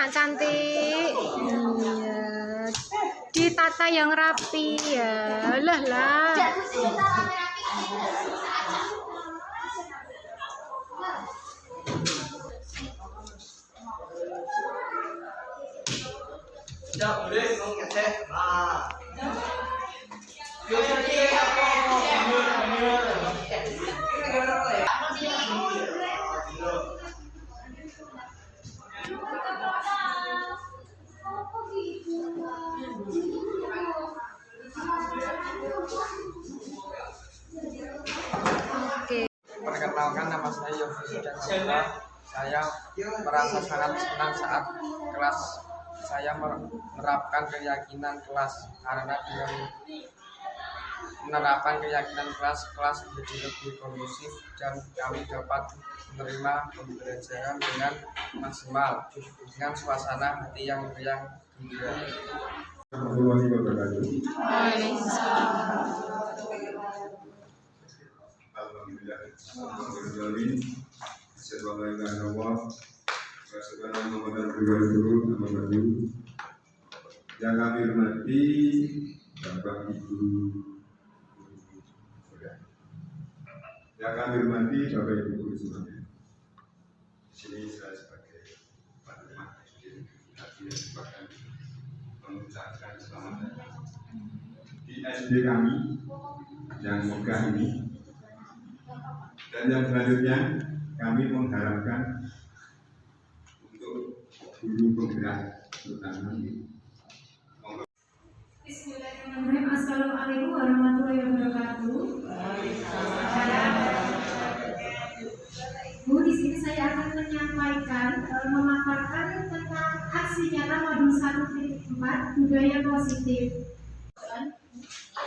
anak cantik. Iya. Ditata yang rapi ya. Lah. Tidak boleh ngecek. Perkenalkan, nama saya Yofi Sujanto. Saya merasa sangat senang saat kelas saya menerapkan keyakinan kelas, karena dengan penerapan keyakinan kelas menjadi lebih kondusif dan kami dapat menerima pembelajaran dengan maksimal dengan suasana hati yang riang gembira. Yang kami hormati Bapak Ibu, yang kami hormati Bapak Ibu guru semuanya. Di sini saya sebagai Pak Rumah bahkan mengucapkan selamat datang di SD kami yang megah ini. Dan yang selanjutnya kami mengharapkan untuk guru penggerak terutama ini. Bismillahirrahmanirrahim. Assalamualaikum warahmatullahi wabarakatuh. Bu, di sini saya akan menyampaikan, memaparkan tentang aksi nyata modul 1.4 budaya positif.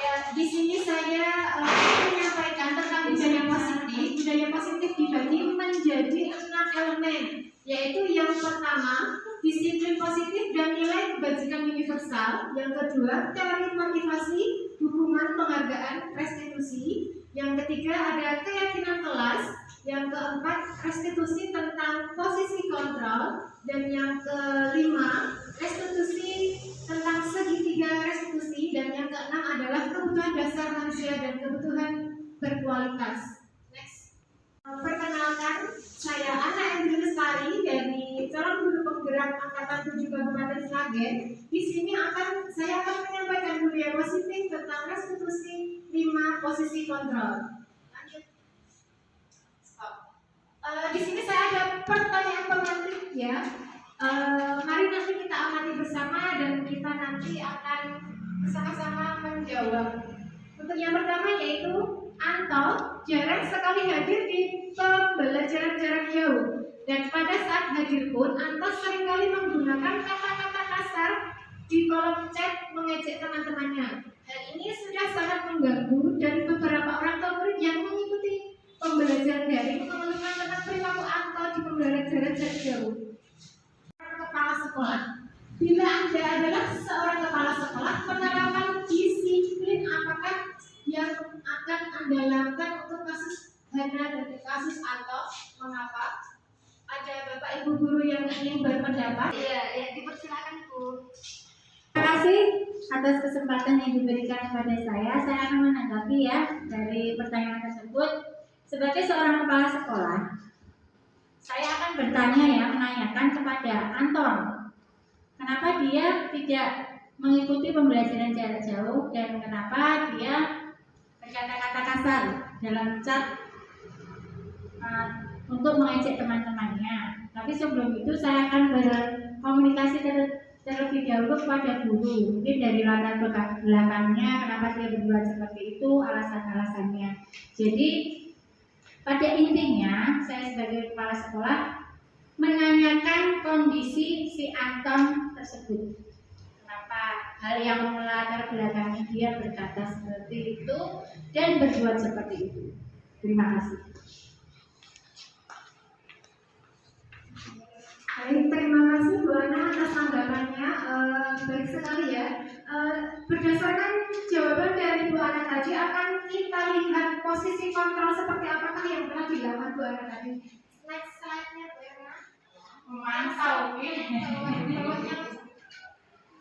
Ya, di sini saya menyampaikan tentang budaya positif. Budaya positif dibagi menjadi 6 elemen, yaitu yang pertama disiplin positif dan nilai kebajikan universal. Yang kedua, teori motivasi, dukungan, penghargaan, restitusi. Yang ketiga, ada keyakinan kelas. Yang keempat, restitusi tentang posisi kontrol. Dan yang kelima, restitusi tentang segitiga restitusi. Dan yang keenam adalah kebutuhan dasar manusia dan kebutuhan berkualitas. Next. Perkenalkan, saya Ana Endri Lestari dari calon guru penggerak angkatan 7 Kabupaten Sragen. Di sini saya akan menyampaikan budaya positif tentang restitusi 5 posisi kontrol. Lanjut. Stop. Di sini saya ada pertanyaan pematrik ya. Mari nanti kita amati bersama dan kita nanti akan bersama-sama menjawab. Untuk yang pertama yaitu Anto jarang sekali hadir di pembelajaran jarak jauh, dan pada saat hadir pun Anto seringkali menggunakan kata-kata kasar di kolom chat mengejek teman-temannya. Hal ini sudah sangat mengganggu dan beberapa orang tua murid yang mengikuti pembelajaran daring mengeluhkan tentang perilaku Anto di pembelajaran jarak jauh. Kepala sekolah, bila Anda adalah seorang kepala sekolah, penerapan disiplin apakah yang akan Anda lakukan untuk kasus Hana dan kasus Anto? Mengapa? Ada Bapak Ibu guru yang ingin berpendapat? Ya, dipersilakan Bu. Terima kasih atas kesempatan yang diberikan kepada saya. Saya akan menanggapi ya dari pertanyaan tersebut. Sebagai seorang kepala sekolah, saya akan bertanya ya, menanyakan kepada Anton, kenapa dia tidak mengikuti pembelajaran jarak jauh dan kenapa dia berkata-kata kasar dalam chat untuk mengejek teman-temannya. Tapi sebelum itu saya akan berkomunikasi terlebih dahulu kepada guru, mungkin dari latar belakangnya kenapa dia berbuat seperti itu, alasan-alasannya. Jadi pada intinya saya sebagai kepala sekolah menanyakan kondisi si Anton tersebut. Kenapa hal yang melatar belakangi dia berkata seperti itu dan berbuat seperti itu. Terima kasih. Baik, terima kasih Bu Ana atas tanggapannya. Baik sekali ya. Berdasarkan jawaban dari Bu Ana tadi, akan kita lihat posisi kontrol seperti apakah yang telah dilakukan Bu Ana tadi. Next slide-nya Bu Ana. Memantau.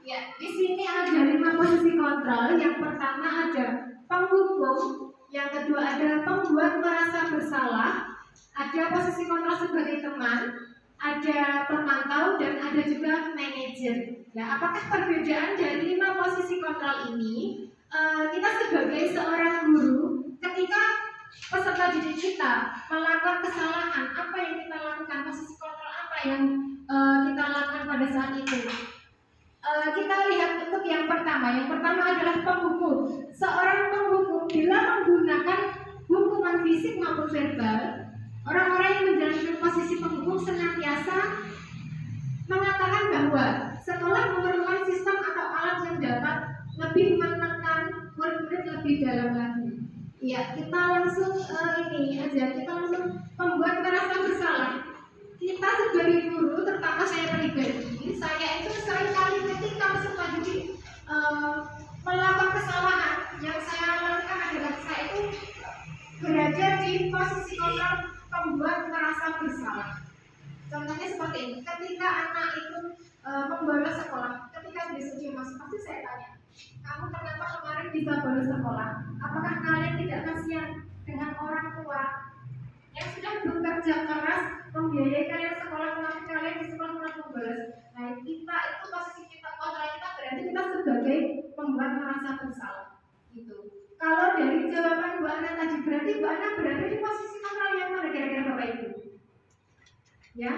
Ya, di sini ada 5 posisi kontrol. Yang pertama ada penghukum, yang kedua ada pembuat merasa bersalah, ada posisi kontrol sebagai teman, ada pemantau, dan ada juga manajer. Ya, apakah perbedaan dari 5 posisi kontrol ini? Kita sebagai seorang guru, ketika peserta didik kita melakukan kesalahan, apa yang kita lakukan? Posisi kontrol apa yang kita lakukan pada saat itu? Kita lihat untuk yang pertama. Yang pertama adalah penghukum. Seorang penghukum bila menggunakan hukuman fisik maupun verbal, orang-orang yang menjalankan posisi penghukum senantiasa mengatakan bahwa sekolah memerlukan sistem atau alat yang dapat lebih menekan murid-murid lebih dalam lagi. Iya, kita langsung kita langsung membuat merasa bersalah. Kita sebagai guru, terutama saya pribadi, saya itu seringkali ketika peserta didik melakukan kesalahan, yang saya lakukan adalah saya itu berada di posisi kontrol pembuat merasa bersalah. Contohnya seperti ini, ketika anak itu membolos sekolah, ketika besok dia masuk, pasti saya tanya, kamu kenapa kemarin bisa bolos sekolah? Apakah kalian tidak kasihan dengan orang tua yang sudah bekerja keras membiayai kalian sekolah, tetapi kalian di sekolah malah membolos? Nah, kita itu posisi kita kontrol kita berarti kita sebagai pembuat merasa bersalah. Gitu. Kalau dari jawaban Bu Ana tadi berarti Bu Ana berada di posisi kontrol yang mana kira-kira Bapak Ibu? Ya?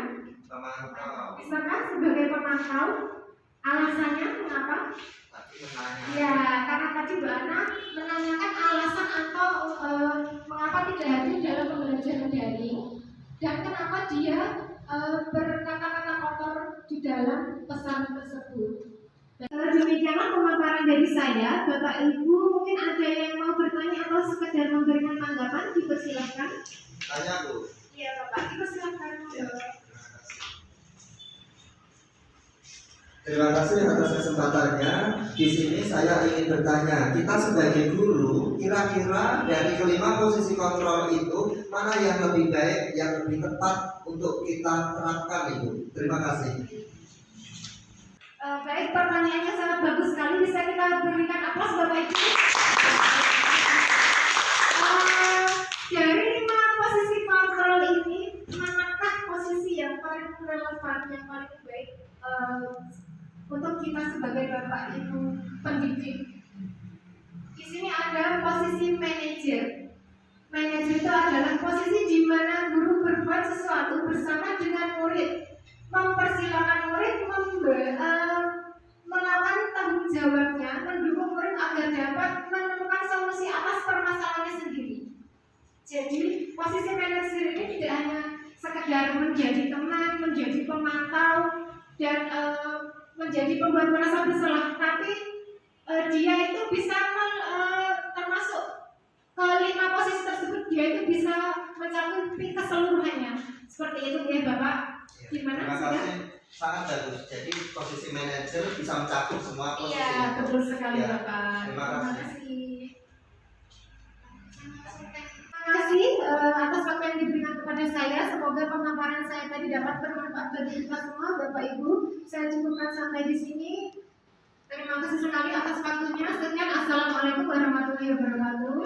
Pemantau. Misalkan sebagai pemantau, alasannya mengapa? Ya, karena tadi Bu Ana menanyakan alasan atau mengapa tidak hadir dalam pembelajaran daring dan kenapa dia berkata-kata kotor di dalam pesan tersebut. Demikianlah pemaparan dari saya. Bapak Ibu mungkin ada yang mau bertanya atau sekedar memberikan tanggapan, dipersilakan. Tanya Bu. Iya Bapak, dipersilakan. Terima kasih atas kesempatannya. Di sini saya ingin bertanya, kita sebagai guru, kira-kira dari kelima posisi kontrol itu mana yang lebih baik, yang lebih tepat untuk kita terapkan, Ibu? Terima kasih. Baik, pertanyaannya sangat bagus sekali. Bisa kita berikan aplaus Bapak Ibu. Dari 5 posisi kontrol ini, manakah posisi yang paling relevan, yang paling baik untuk kita sebagai Bapak Ibu pendidik? Di sini ada posisi manajer. Manajer itu adalah posisi di mana guru berbuat sesuatu bersama dengan murid, mempersilahkan murid melawan tanggung jawabnya, mendukung murid agar dapat menemukan solusi atas permasalahannya sendiri. Jadi posisi manajer ini tidak hanya sekedar menjadi teman, menjadi pemantau, dan menjadi pembuat merasa bersalah, tapi dia itu bisa termasuk ke 5 posisi tersebut, dia itu bisa mencakupi keseluruhannya. Seperti itu ya Bapak. Gimana? Terima kasih. Sangat bagus. Jadi posisi manajer bisa mencakup semua posisi. Iya, betul sekali Ya. Bapak. Terima kasih. Terima kasih atas waktu yang diberikan kepada saya. Semoga pemaparan saya tadi dapat bermanfaat bagi kita semua, Bapak Ibu. Saya cukupkan sampai di sini. Terima kasih sekali atas waktunya. Sekian, assalamualaikum warahmatullahi wabarakatuh.